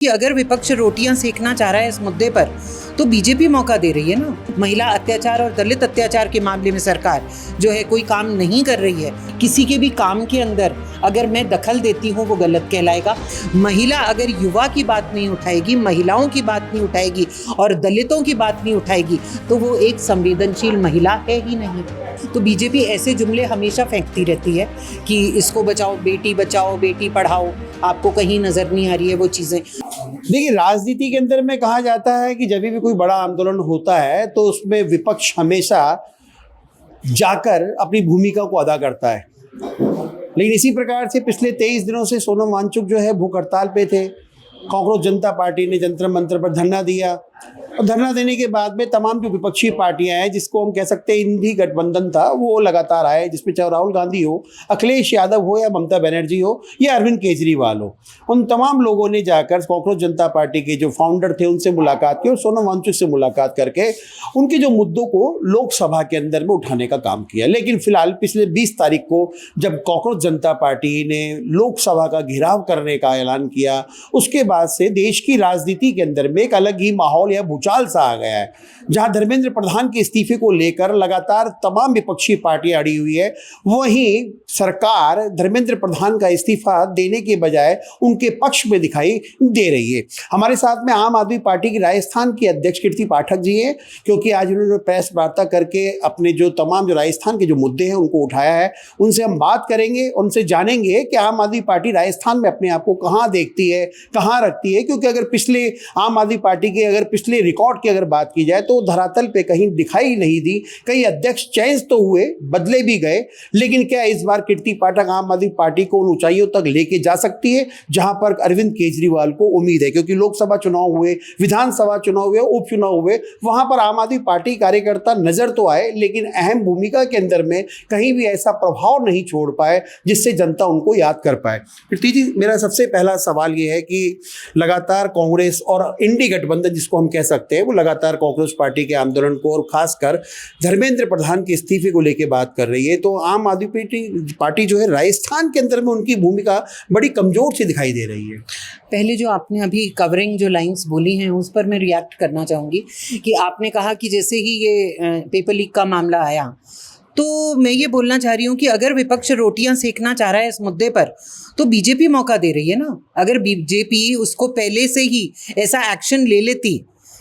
कि अगर विपक्ष रोटियां सेकना चाह रहा है इस मुद्दे पर तो बीजेपी मौका दे रही है ना। महिला अत्याचार और दलित अत्याचार के मामले में सरकार जो है कोई काम नहीं कर रही है। किसी के भी काम के अंदर अगर मैं दखल देती हूँ वो गलत कहलाएगा। महिला अगर युवा की बात नहीं उठाएगी, महिलाओं की बात नहीं उठाएगी और दलितों की बात नहीं उठाएगी तो वो एक संवेदनशील महिला है ही नहीं। तो बीजेपी ऐसे जुमले हमेशा फेंकती रहती है कि इसको बचाओ, बेटी पढ़ाओ, आपको कहीं नजर नहीं आ रही है वो चीजें। देखिए, राजनीति के अंदर में कहा जाता है कि जब भी कोई बड़ा आंदोलन होता है तो उसमें विपक्ष हमेशा जाकर अपनी भूमिका को अदा करता है। लेकिन इसी प्रकार से पिछले 23 दिनों से सोनम वांगचुक जो है भूख हड़ताल पे थे। कांग्रेस जनता पार्टी ने जंतर मंतर पर धरना दिया और धरना देने के बाद में तमाम जो विपक्षी पार्टियां हैं, जिसको हम कह सकते हैं इंडी गठबंधन था, वो लगातार आए, जिसमें चाहे राहुल गांधी हो, अखिलेश यादव हो या ममता बनर्जी हो या अरविंद केजरीवाल हो, उन तमाम लोगों ने जाकर कांग्रेस जनता पार्टी के जो फाउंडर थे उनसे मुलाकात की और सोनम वांगचुक से मुलाकात करके उनके जो मुद्दों को लोकसभा के अंदर में उठाने का काम किया। लेकिन फिलहाल पिछले 20 तारीख को जब कांग्रेस जनता पार्टी ने लोकसभा का घेराव करने का ऐलान किया, उसके बाद से देश की राजनीति के अंदर में एक अलग ही माहौल या भूचाल सा आ गया है, जहां धर्मेंद्र प्रधान के इस्तीफे को लेकर लगातार तमाम विपक्षी पार्टियां अड़ी हुई है। वहीं सरकार धर्मेंद्र प्रधान का इस्तीफा देने के बजाय उनके पक्ष में दिखाई दे रही है। हमारे साथ में आम आदमी पार्टी की राजस्थान की अध्यक्ष कीर्ति पाठक जी हैं, क्योंकि आज उन्होंने प्रेस वार्ता करके अपने जो तमाम जो राजस्थान के जो मुद्दे हैं उनको उठाया है। उनसे हम बात करेंगे, उनसे जानेंगे कि आम आदमी पार्टी राजस्थान में अपने आप को कहाँ देखती है, कहाँ रखती है। क्योंकि अगर पिछले आम आदमी पार्टी के अगर पिछले रिकॉर्ड की अगर बात की जाए तो धरातल पे कहीं दिखाई नहीं दी। कई अध्यक्ष चेंज तो हुए, बदले भी गए, लेकिन क्या इस बार कीर्ति पाठक आम आदमी पार्टी को उन ऊंचाइयों तक लेके जा सकती है जहां पर अरविंद केजरीवाल को उम्मीद है? क्योंकि लोकसभा चुनाव हुए, विधानसभा चुनाव हुए, उपचुनाव हुए, वहां पर आम आदमी पार्टी कार्यकर्ता नजर तो आए लेकिन अहम भूमिका के अंदर में कहीं भी ऐसा प्रभाव नहीं छोड़ पाए जिससे जनता उनको याद कर पाए। कीर्ति जी, मेरा सबसे पहला सवाल यह है कि लगातार कांग्रेस और इंडी गठबंधन जिसको हम कह सकते हैं, वो लगातार कांग्रेस पार्टी के आंदोलन को और खासकर धर्मेंद्र प्रधान के इस्तीफे को लेकर बात कर रही है। तो आम आदमी पार्टी जो है राजस्थान के अंदर में उनकी भूमिका बड़ी कमजोर सी दिखाई दे रही है। पहले जो आपने अभी कवरिंग जो लाइंस बोली हैं उस पर मैं रिएक्ट करना चाहूँगी कि आपने कहा कि जैसे ही ये पेपर लीक का मामला आया तो मैं ये बोलना चाह रही हूँ कि अगर विपक्ष रोटियां सेकना चाह रहा है इस मुद्दे पर तो बीजेपी मौका दे रही है ना। अगर बीजेपी उसको पहले से ही ऐसा एक्शन ले लेती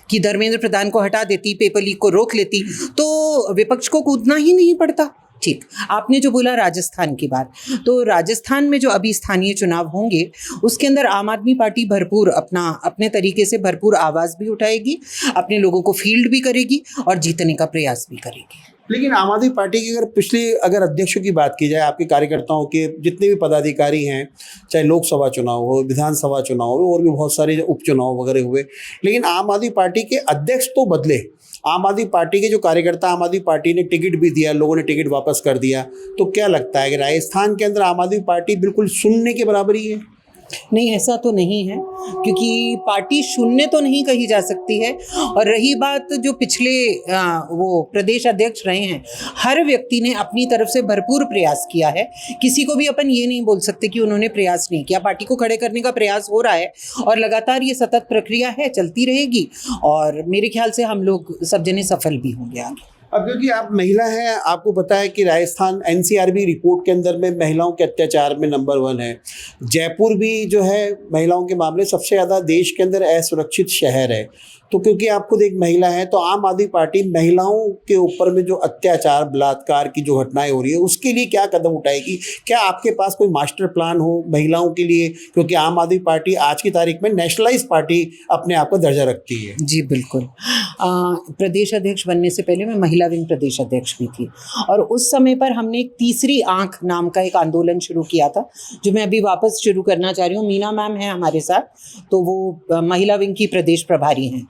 कि धर्मेंद्र प्रधान को हटा देती, पेपर लीक को रोक लेती, तो विपक्ष को कूदना ही नहीं पड़ता। ठीक, आपने जो बोला राजस्थान की बात, तो राजस्थान में जो अभी स्थानीय चुनाव होंगे उसके अंदर आम आदमी पार्टी भरपूर अपने तरीके से भरपूर आवाज़ भी उठाएगी, अपने लोगों को फील्ड भी करेगी और जीतने का प्रयास भी करेगी। लेकिन आम आदमी पार्टी की अगर अध्यक्षों की बात की जाए, आपके कार्यकर्ताओं के जितने भी पदाधिकारी हैं, चाहे लोकसभा चुनाव हो, विधानसभा चुनाव हो और भी बहुत सारे उपचुनाव वगैरह हुए, लेकिन आम आदमी पार्टी के अध्यक्ष तो बदले। आम आदमी पार्टी के जो कार्यकर्ता, आम आदमी पार्टी ने टिकट भी दिया, लोगों ने टिकट वापस कर दिया। तो क्या लगता है कि राजस्थान के अंदर आम आदमी पार्टी बिल्कुल शून्य के बराबरी है? नहीं, ऐसा तो नहीं है, क्योंकि पार्टी शून्य तो नहीं कही जा सकती है। और रही बात जो पिछले वो प्रदेश अध्यक्ष रहे हैं, हर व्यक्ति ने अपनी तरफ से भरपूर प्रयास किया है। किसी को भी अपन ये नहीं बोल सकते कि उन्होंने प्रयास नहीं किया। पार्टी को खड़े करने का प्रयास हो रहा है और लगातार ये सतत प्रक्रिया है, चलती रहेगी और मेरे ख्याल से हम लोग सब जने सफल भी होंगे आगे। अब क्योंकि आप महिला हैं, आपको पता है कि राजस्थान एनसीआरबी रिपोर्ट के अंदर में महिलाओं के अत्याचार में नंबर 1 है। जयपुर भी जो है महिलाओं के मामले सबसे ज़्यादा देश के अंदर असुरक्षित शहर है। तो क्योंकि आप खुद एक महिला हैं, तो आम आदमी पार्टी महिलाओं के ऊपर में जो अत्याचार, बलात्कार की जो घटनाएं हो रही है उसके लिए क्या कदम उठाएगी? क्या आपके पास कोई मास्टर प्लान हो महिलाओं के लिए? क्योंकि आम आदमी पार्टी आज की तारीख में नेशनलाइज पार्टी अपने आप को दर्जा रखती है। जी बिल्कुल। प्रदेश अध्यक्ष बनने से पहले मैं महिला विंग प्रदेश अध्यक्ष भी थी और उस समय पर हमने एक तीसरी आंख नाम का एक आंदोलन शुरू किया था, जो मैं अभी वापस शुरू करना चाह रही हूँ। मीना मैम है हमारे साथ, तो वो महिला विंग की प्रदेश प्रभारी हैं।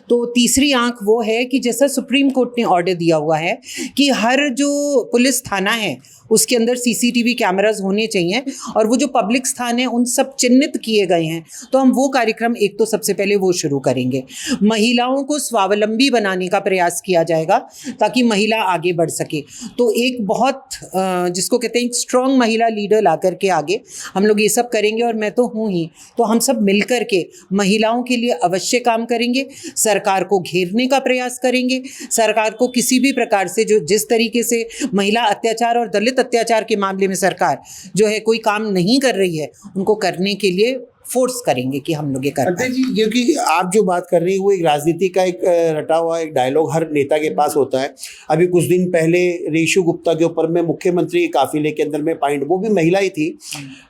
तो तीसरी आंख वो है कि जैसा सुप्रीम कोर्ट ने ऑर्डर दिया हुआ है कि हर जो पुलिस थाना है उसके अंदर सीसीटीवी कैमरास होने चाहिए और वो जो पब्लिक स्थान है उन सब चिन्हित किए गए हैं, तो हम वो कार्यक्रम एक तो सबसे पहले वो शुरू करेंगे। महिलाओं को स्वावलंबी बनाने का प्रयास किया जाएगा ताकि महिला आगे बढ़ सके। तो एक बहुत जिसको कहते हैं एक स्ट्रॉन्ग महिला लीडर ला करके आगे हम लोग ये सब करेंगे और मैं तो हूँ ही, तो हम सब मिल कर के महिलाओं के लिए अवश्य काम करेंगे, सरकार को घेरने का प्रयास करेंगे, सरकार को किसी भी प्रकार से जो जिस तरीके से महिला अत्याचार और दलित अत्याचार के मामले में सरकार जो है कोई काम नहीं कर रही है उनको करने के लिए फोर्स करेंगे कि हम लोग ये कर पाएं। जी, क्योंकि आप जो बात कर रही है वो एक राजनीति का एक रटा हुआ एक डायलॉग हर नेता के पास होता है। अभी कुछ दिन पहले रेशु गुप्ता के ऊपर में मुख्यमंत्री के काफिले के अंदर में पॉइंट, वो भी महिला ही थी,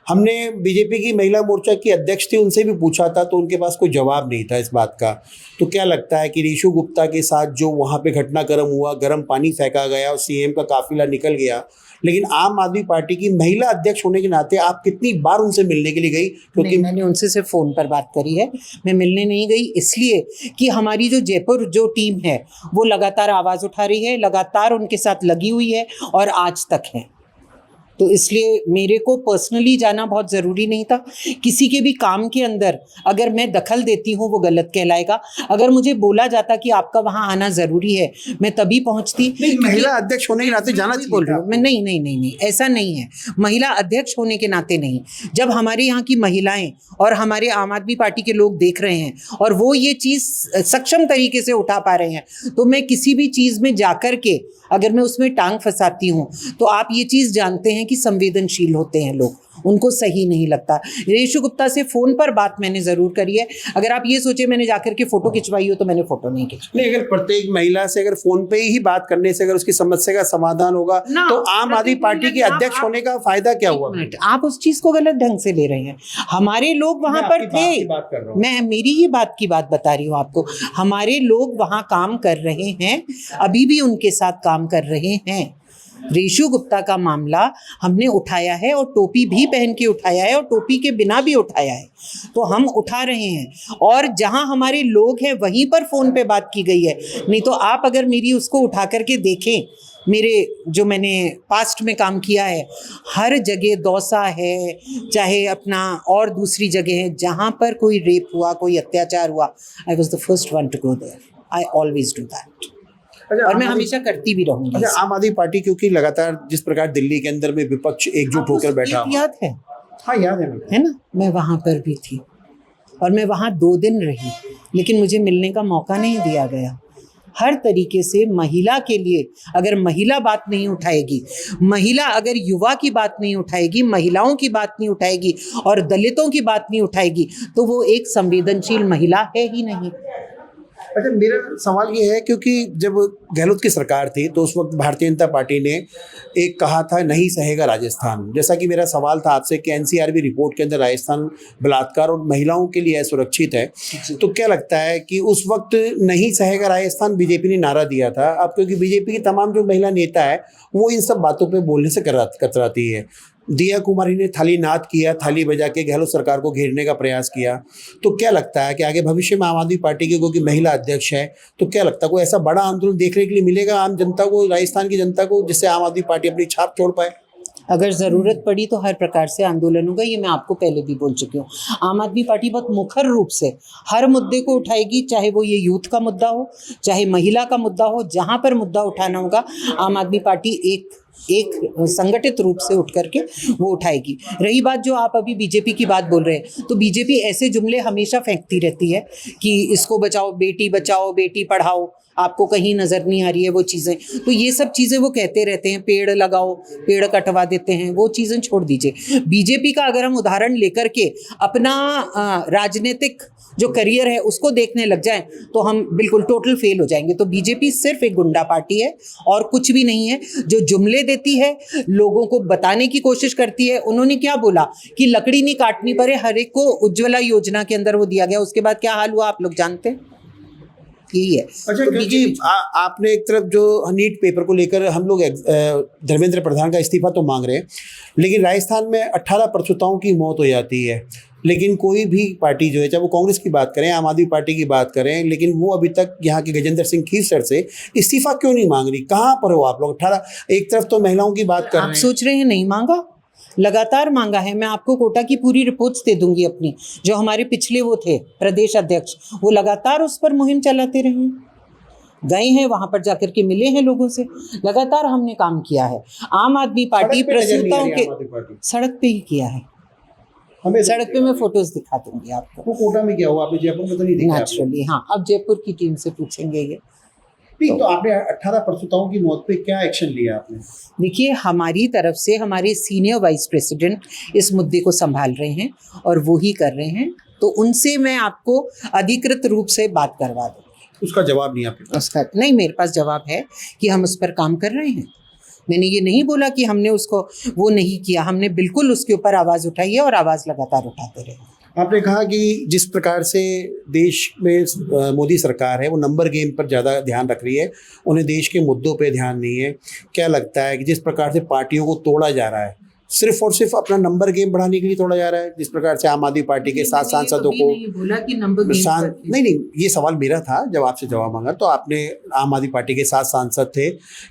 हमने बीजेपी की महिला मोर्चा की अध्यक्ष थी उनसे भी पूछा था तो उनके पास कोई जवाब नहीं था इस बात का। तो क्या लगता है कि रेशु गुप्ता के साथ जो वहाँ पे घटनाक्रम हुआ, गर्म पानी फेंका गया और सीएम का काफिला निकल गया, लेकिन आम आदमी पार्टी की महिला अध्यक्ष होने के नाते आप कितनी बार उनसे मिलने के लिए गई? क्योंकि मैंने उनसे सिर्फ फ़ोन पर बात करी है, मैं मिलने नहीं गई इसलिए कि हमारी जो जयपुर जो टीम है वो लगातार आवाज़ उठा रही है, लगातार उनके साथ लगी हुई है और आज तक है। तो इसलिए मेरे को पर्सनली जाना बहुत ज़रूरी नहीं था। किसी के भी काम के अंदर अगर मैं दखल देती हूँ वो गलत कहलाएगा। अगर मुझे बोला जाता कि आपका वहाँ आना ज़रूरी है मैं तभी पहुँचती। महिला अध्यक्ष होने के नाते जाना चाहिए। बोल रही हूँ मैं, नहीं, ऐसा नहीं है। महिला अध्यक्ष होने के नाते नहीं, जब हमारे यहाँ की महिलाएं और हमारे आम आदमी पार्टी के लोग देख रहे हैं और वो ये चीज़ सक्षम तरीके से उठा पा रहे हैं, तो मैं किसी भी चीज़ में जाकर के अगर मैं उसमें टांग फंसाती हूँ तो आप ये चीज़ जानते हैं कि संवेदनशील होते हैं लोग, उनको सही नहीं लगता। रेशु गुप्ता से फ़ोन पर बात मैंने ज़रूर करी है। अगर आप ये सोचे मैंने जाकर के फ़ोटो खिंचवाई हो तो मैंने फ़ोटो नहीं खिंचवाई। नहीं, अगर प्रत्येक महिला से अगर फ़ोन पे ही बात करने से अगर उसकी समस्या का समाधान होगा तो आम आदमी पार्टी के अध्यक्ष होने का फायदा क्या हुआ? आप उस चीज़ को गलत ढंग से ले रहे हैं। हमारे लोग वहाँ पर थे, मैं मेरी ही बात की बात बता रही हूँ आपको। हमारे लोग वहाँ काम कर रहे हैं, अभी भी उनके साथ काम कर रहे हैं। रेशु गुप्ता का मामला हमने उठाया है और टोपी भी पहन के उठाया है और टोपी के बिना भी उठाया है, तो हम उठा रहे हैं और जहां हमारे लोग हैं वहीं पर फ़ोन पे बात की गई है। नहीं तो आप अगर मेरी उसको उठा करके देखें, मेरे जो मैंने पास्ट में काम किया है हर जगह दौसा है, चाहे अपना और दूसरी जगह है जहाँ पर कोई रेप हुआ, कोई अत्याचार हुआ, I was the first one to go there. I always do that और मैं हमेशा करती भी रहूंगी। अच्छा, आम आदमी पार्टी क्योंकि लगातार जिस प्रकार दिल्ली के अंदर में विपक्ष एकजुट होकर बैठा, याद है? हाँ याद है ना, मैं वहाँ पर भी थी और मैं वहाँ 2 दिन रही, लेकिन मुझे मिलने का मौका नहीं दिया गया। हर तरीके से महिला के लिए अगर महिला बात नहीं उठाएगी, महिला अगर युवा की बात नहीं उठाएगी, महिलाओं की बात नहीं उठाएगी और दलितों की बात नहीं उठाएगी तो वो एक संवेदनशील महिला है ही नहीं। अच्छा, मेरा सवाल ये है क्योंकि जब गहलोत की सरकार थी तो उस वक्त भारतीय जनता पार्टी ने एक कहा था नहीं सहेगा राजस्थान, जैसा कि मेरा सवाल था आपसे कि एनसीआरबी रिपोर्ट के अंदर राजस्थान बलात्कार और महिलाओं के लिए असुरक्षित है, तो क्या लगता है कि उस वक्त नहीं सहेगा राजस्थान बीजेपी ने नारा दिया था? अब क्योंकि बीजेपी की तमाम जो महिला नेता है वो इन सब बातों पर बोलने से कतराती है। दिया कुमारी ने थाली नाद किया, थाली बजा के गहलोत सरकार को घेरने का प्रयास किया, तो क्या लगता है कि आगे भविष्य में आम आदमी पार्टी की क्योंकि महिला अध्यक्ष है तो क्या लगता है कोई ऐसा बड़ा आंदोलन देखने के लिए मिलेगा आम जनता को, राजस्थान की जनता को, जिससे आम आदमी पार्टी अपनी छाप छोड़ पाए? अगर ज़रूरत पड़ी तो हर प्रकार से आंदोलन होगा, ये मैं आपको पहले भी बोल चुकी हूँ। आम आदमी पार्टी बहुत मुखर रूप से हर मुद्दे को उठाएगी, चाहे वो ये यूथ का मुद्दा हो, चाहे महिला का मुद्दा हो, जहाँ पर मुद्दा उठाना होगा आम आदमी पार्टी एक संगठित रूप से उठ करके वो उठाएगी। रही बात जो आप अभी बीजेपी की बात बोल रहे हैं, तो बीजेपी ऐसे जुमले हमेशा फेंकती रहती है कि इसको बचाओ, बेटी पढ़ाओ, आपको कहीं नज़र नहीं आ रही है वो चीज़ें, तो ये सब चीज़ें वो कहते रहते हैं, पेड़ लगाओ, पेड़ कटवा देते हैं, वो चीज़ें छोड़ दीजिए। बीजेपी का अगर हम उदाहरण लेकर के अपना राजनीतिक जो करियर है उसको देखने लग जाएं तो हम बिल्कुल टोटल फेल हो जाएंगे। तो बीजेपी सिर्फ एक गुंडा पार्टी है और कुछ भी नहीं है, जो जुमले देती है, लोगों को बताने की कोशिश करती है। उन्होंने क्या बोला कि लकड़ी नहीं काटनी पड़े, हर एक को उज्ज्वला योजना के अंदर वो दिया गया, उसके बाद क्या हाल हुआ आप लोग जानते हैं, यही है। अच्छा, तो क्योंकि आपने एक तरफ जो नीट पेपर को लेकर हम लोग धर्मेंद्र प्रधान का इस्तीफा तो मांग रहे हैं, लेकिन राजस्थान में 18 प्रसूताओं की मौत हो जाती है, लेकिन कोई भी पार्टी जो है, चाहे वो कांग्रेस की बात करें, आम आदमी पार्टी की बात करें, लेकिन वो अभी तक यहाँ के गजेंद्र सिंह खीरसर से इस्तीफा क्यों नहीं मांग रही? कहाँ पर हो आप लोग? 18 एक तरफ तो महिलाओं की बात कर आप रहे हैं। सोच रहे हैं नहीं मांगा, लगातार मांगा है। मैं आपको कोटा की पूरी रिपोर्ट्स दे दूंगी अपनी, जो हमारे पिछले वो थे प्रदेश अध्यक्ष, वो लगातार उस पर मुहिम चलाते रहे हैं, गए हैं वहां पर जाकर के मिले हैं लोगों से, लगातार हमने काम किया है। आम आदमी पार्टी सड़क पे नजर नहीं आ प्रसूताओं रही के आम आदमी पार्टी। सड़क पे ही किया है, हमें सड़क पे मैं फोटोज दिखा दूंगी आपको। वो कोटा में क्या हुआ? आपने जयपुर में तो नहीं देखा? नेचुरली हाँ, अब जयपुर की टीम से पूछेंगे ये। नहीं, तो आपने 18 प्रसूताओं की मौत पे क्या एक्शन लिया आपने? देखिए, हमारी तरफ से हमारे सीनियर वाइस प्रेसिडेंट इस मुद्दे को संभाल रहे हैं और वो ही कर रहे हैं, तो उनसे मैं आपको अधिकृत रूप से बात करवा दूँ। उसका जवाब नहीं आपके पास? उसका नहीं, मेरे पास जवाब है कि हम उस पर काम कर रहे हैं। मैंने ये नहीं बोला कि हमने उसको वो नहीं किया, हमने बिल्कुल उसके ऊपर आवाज़ उठाई है और आवाज़ लगातार उठाते रहे। आपने कहा कि जिस प्रकार से देश में मोदी सरकार है वो नंबर गेम पर ज़्यादा ध्यान रख रही है, उन्हें देश के मुद्दों पे ध्यान नहीं है। क्या लगता है कि जिस प्रकार से पार्टियों को तोड़ा जा रहा है, सिर्फ और सिर्फ अपना नंबर गेम बढ़ाने के लिए तोड़ा जा रहा है? जिस प्रकार से आम आदमी पार्टी के 7 सांसदों को नहीं बोला कि नंबर गेम नहीं, ये सवाल मेरा था जब आपसे जवाब मांगा। तो आपने आम आदमी पार्टी के 7 सांसद थे,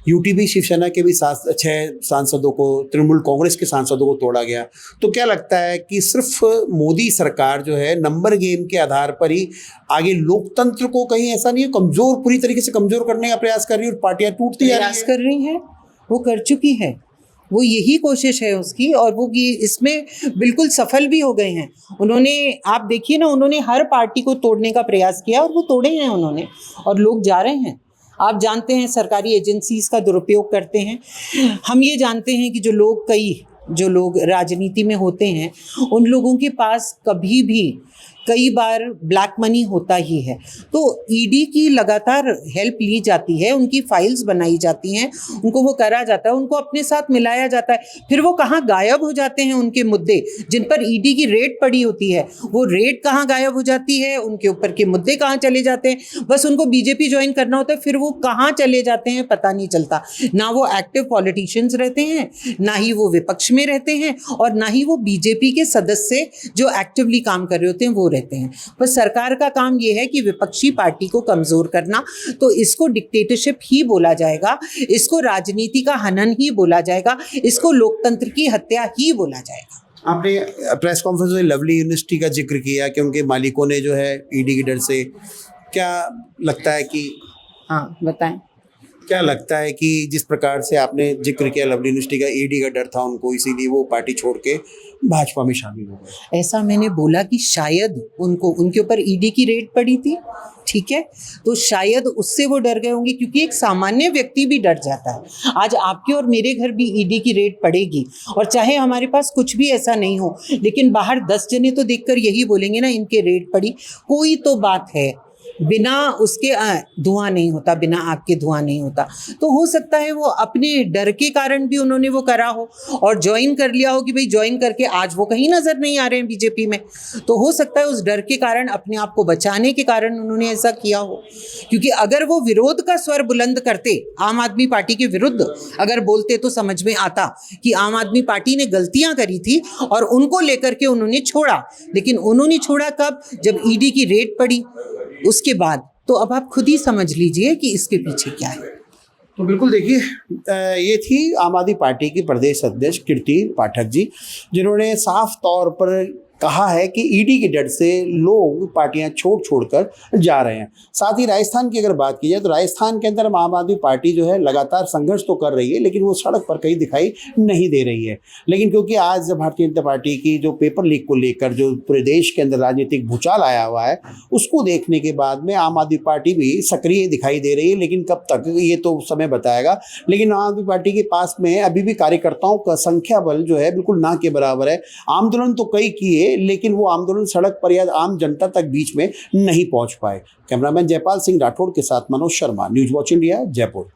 यूटीबी शिवसेना के भी 6 सांसदों को, तृणमूल कांग्रेस के सांसदों को तोड़ा गया। तो क्या लगता है कि सिर्फ मोदी सरकार जो है नंबर गेम के आधार पर ही आगे लोकतंत्र को कहीं ऐसा नहीं है कमजोर, पूरी तरीके से कमजोर करने का प्रयास कर रही है और पार्टियां टूटती जा रही कर रही हैं? वो कर चुकी है, वो यही कोशिश है उसकी, और वो ये इसमें बिल्कुल सफल भी हो गए हैं। उन्होंने, आप देखिए ना, उन्होंने हर पार्टी को तोड़ने का प्रयास किया और वो तोड़े हैं उन्होंने, और लोग जा रहे हैं। आप जानते हैं सरकारी एजेंसीज का दुरुपयोग करते हैं। हम ये जानते हैं कि जो लोग राजनीति में होते हैं, उन लोगों के पास कभी भी कई बार ब्लैक मनी होता ही है। तो ईडी की लगातार हेल्प ली जाती है, उनकी फाइल्स बनाई जाती हैं, उनको वो करा जाता है, उनको अपने साथ मिलाया जाता है। फिर वो कहाँ गायब हो जाते हैं उनके मुद्दे जिन पर ईडी की रेड पड़ी होती है, वो रेड कहाँ गायब हो जाती है, उनके ऊपर के मुद्दे कहाँ चले जाते हैं। बस उनको बीजेपी ज्वाइन करना होता है, फिर वो कहाँ चले जाते हैं पता नहीं चलता। ना वो एक्टिव पॉलिटिशियंस रहते हैं, ना ही वो विपक्ष में रहते हैं, और ना ही वो बीजेपी के सदस्य जो एक्टिवली काम कर रहे होते हैं वो रहते हैं। बस सरकार का काम ये है कि विपक्षी पार्टी को कमजोर करना, तो इसको डिक्टेटरशिप ही बोला जाएगा, इसको राजनीति का हनन ही बोला जाएगा, इसको लोकतंत्र की हत्या ही बोला जाएगा। आपने प्रेस कॉन्फ्रेंस में लवली यूनिवर्सिटी का जिक्र किया कि उनके मालिकों ने जो है ईडी के डर से, क्या लगता है कि, हाँ बताएं, क्या लगता है कि जिस प्रकार से आपने जिक्र किया लवली यूनिवर्सिटी का, ईडी का डर था उनको, इसीलिए वो पार्टी छोड़ के भाजपा में शामिल हो गए? ऐसा मैंने बोला कि शायद उनके ऊपर ईडी की रेड पड़ी थी, ठीक है, तो शायद उससे वो डर गए होंगे, क्योंकि एक सामान्य व्यक्ति भी डर जाता है। आज आपके और मेरे घर भी ईडी की रेड पड़ेगी, और चाहे हमारे पास कुछ भी ऐसा नहीं हो, लेकिन बाहर 10 जने तो देखकर यही बोलेंगे ना, इनके रेड पड़ी, कोई तो बात है। बिना उसके धुआं नहीं होता, बिना आग के धुआं नहीं होता। तो हो सकता है वो अपने डर के कारण भी उन्होंने वो करा हो और ज्वाइन कर लिया हो कि भाई ज्वाइन करके आज वो कहीं नजर नहीं आ रहे हैं बीजेपी में, तो हो सकता है उस डर के कारण, अपने आप को बचाने के कारण उन्होंने ऐसा किया हो। क्योंकि अगर वो विरोध का स्वर बुलंद करते, आम आदमी पार्टी के विरुद्ध अगर बोलते, तो समझ में आता कि आम आदमी पार्टी ने गलतियां करी थी और उनको लेकर के उन्होंने छोड़ा। लेकिन उन्होंने छोड़ा कब? जब ईडी की रेड पड़ी, उसके बाद। तो अब आप खुद ही समझ लीजिए कि इसके पीछे क्या है। तो बिल्कुल देखिए, ये थी आम आदमी पार्टी की प्रदेश अध्यक्ष कीर्ति पाठक जी, जिन्होंने साफ तौर पर कहा है कि ईडी के डर से लोग पार्टियां छोड़कर जा रहे हैं। साथ ही राजस्थान की अगर बात की जाए तो राजस्थान के अंदर आम आदमी पार्टी जो है लगातार संघर्ष तो कर रही है, लेकिन वो सड़क पर कहीं दिखाई नहीं दे रही है। लेकिन क्योंकि आज भारतीय जनता पार्टी की जो पेपर लीक को लेकर जो पूरे देश के अंदर राजनीतिक भूचाल आया हुआ है, उसको देखने के बाद में आम आदमी पार्टी भी सक्रिय दिखाई दे रही है। लेकिन कब तक, ये तो समय बताएगा। लेकिन आम आदमी पार्टी के पास में अभी भी कार्यकर्ताओं का संख्या बल जो है बिल्कुल ना के बराबर है। आंदोलन तो कई किए, लेकिन वो आंदोलन सड़क पर या आम जनता तक बीच में नहीं पहुंच पाए। कैमरामैन जयपाल सिंह राठौड़ के साथ Manoj Sharma, news watch India, Jaipur.